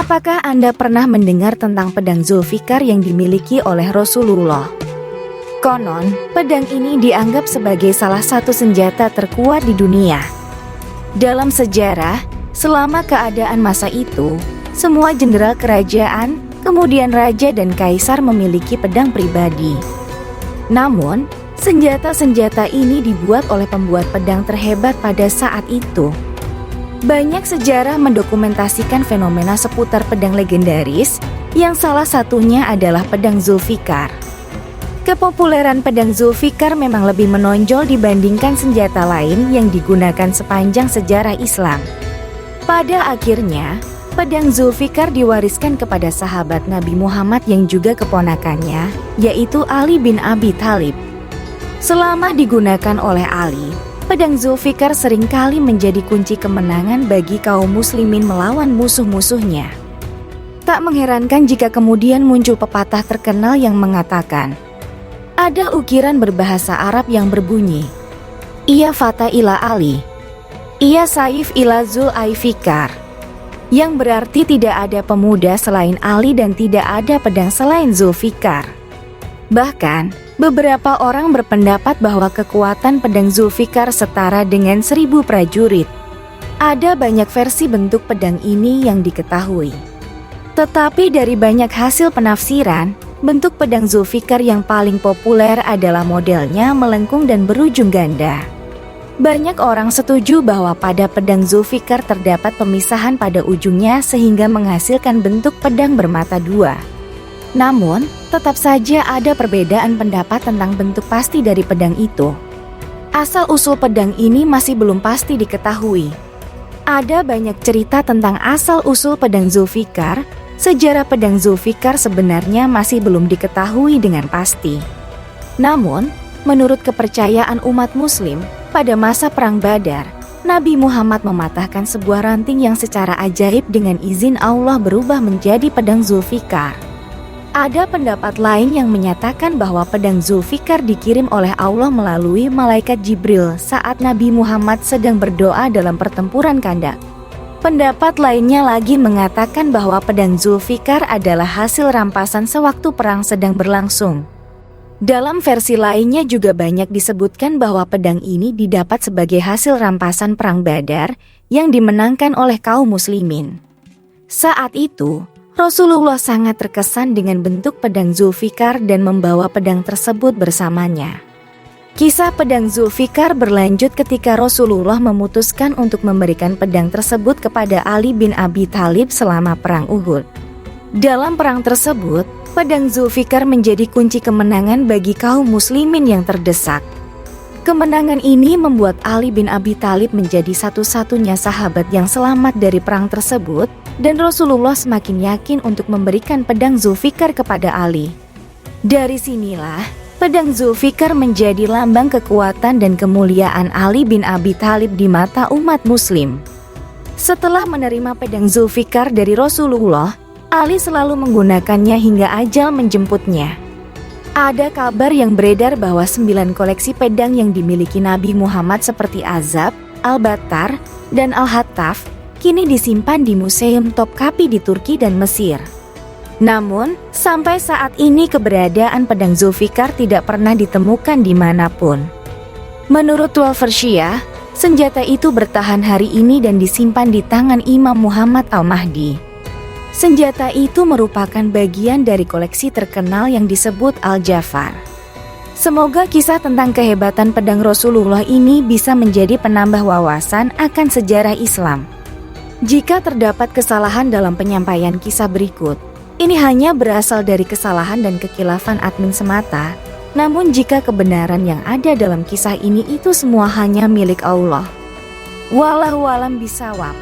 Apakah Anda pernah mendengar tentang pedang Zulfikar yang dimiliki oleh Rasulullah? Konon, pedang ini dianggap sebagai salah satu senjata terkuat di dunia. Dalam sejarah, selama keadaan masa itu, semua jenderal kerajaan, kemudian raja dan kaisar memiliki pedang pribadi. Namun, senjata-senjata ini dibuat oleh pembuat pedang terhebat pada saat itu. Banyak sejarah mendokumentasikan fenomena seputar pedang legendaris, yang salah satunya adalah pedang Zulfikar. Kepopuleran pedang Zulfikar memang lebih menonjol dibandingkan senjata lain yang digunakan sepanjang sejarah Islam. Pada akhirnya, pedang Zulfikar diwariskan kepada sahabat Nabi Muhammad yang juga keponakannya, yaitu Ali bin Abi Thalib. Selama digunakan oleh Ali, pedang Zulfikar seringkali menjadi kunci kemenangan bagi kaum muslimin melawan musuh-musuhnya. Tak mengherankan jika kemudian muncul pepatah terkenal yang mengatakan, ada ukiran berbahasa Arab yang berbunyi, "Ia fata ila Ali, ia saif ila Zulfikar," yang berarti tidak ada pemuda selain Ali dan tidak ada pedang selain Zulfikar. Bahkan, beberapa orang berpendapat bahwa kekuatan pedang Zulfikar setara dengan 1000 prajurit. Ada banyak versi bentuk pedang ini yang diketahui. Tetapi dari banyak hasil penafsiran, bentuk pedang Zulfikar yang paling populer adalah modelnya melengkung dan berujung ganda. Banyak orang setuju bahwa pada pedang Zulfikar terdapat pemisahan pada ujungnya sehingga menghasilkan bentuk pedang bermata dua. Namun, tetap saja ada perbedaan pendapat tentang bentuk pasti dari pedang itu. Asal-usul pedang ini masih belum pasti diketahui. Ada banyak cerita tentang asal-usul pedang Zulfikar. Sejarah pedang Zulfikar sebenarnya masih belum diketahui dengan pasti. Namun, menurut kepercayaan umat Muslim, pada masa Perang Badar, Nabi Muhammad mematahkan sebuah ranting yang secara ajaib dengan izin Allah berubah menjadi pedang Zulfikar. Ada pendapat lain yang menyatakan bahwa pedang Zulfikar dikirim oleh Allah melalui malaikat Jibril saat Nabi Muhammad sedang berdoa dalam pertempuran Khandaq. Pendapat lainnya lagi mengatakan bahwa pedang Zulfikar adalah hasil rampasan sewaktu perang sedang berlangsung. Dalam versi lainnya juga banyak disebutkan bahwa pedang ini didapat sebagai hasil rampasan Perang Badar yang dimenangkan oleh kaum muslimin. Saat itu, Rasulullah sangat terkesan dengan bentuk pedang Zulfikar dan membawa pedang tersebut bersamanya. Kisah pedang Zulfikar berlanjut ketika Rasulullah memutuskan untuk memberikan pedang tersebut kepada Ali bin Abi Thalib selama Perang Uhud. Dalam perang tersebut, pedang Zulfikar menjadi kunci kemenangan bagi kaum muslimin yang terdesak. Kemenangan ini membuat Ali bin Abi Thalib menjadi satu-satunya sahabat yang selamat dari perang tersebut, dan Rasulullah semakin yakin untuk memberikan pedang Zulfikar kepada Ali. Dari sinilah, pedang Zulfikar menjadi lambang kekuatan dan kemuliaan Ali bin Abi Thalib di mata umat muslim. Setelah menerima pedang Zulfikar dari Rasulullah, Ali selalu menggunakannya hingga ajal menjemputnya. Ada kabar yang beredar bahwa 9 koleksi pedang yang dimiliki Nabi Muhammad seperti Azab, Al-Battar, dan Al-Hattaf kini disimpan di Museum Topkapi di Turki dan Mesir. Namun, sampai saat ini keberadaan pedang Zulfikar tidak pernah ditemukan dimanapun. Menurut Twelver Shia, senjata itu bertahan hari ini dan disimpan di tangan Imam Muhammad Al-Mahdi. Senjata itu merupakan bagian dari koleksi terkenal yang disebut Al-Jafar. Semoga kisah tentang kehebatan pedang Rasulullah ini bisa menjadi penambah wawasan akan sejarah Islam. Jika terdapat kesalahan dalam penyampaian kisah berikut, ini hanya berasal dari kesalahan dan kekilafan admin semata. Namun jika kebenaran yang ada dalam kisah ini itu semua hanya milik Allah. Wallahu a'lam bishawab.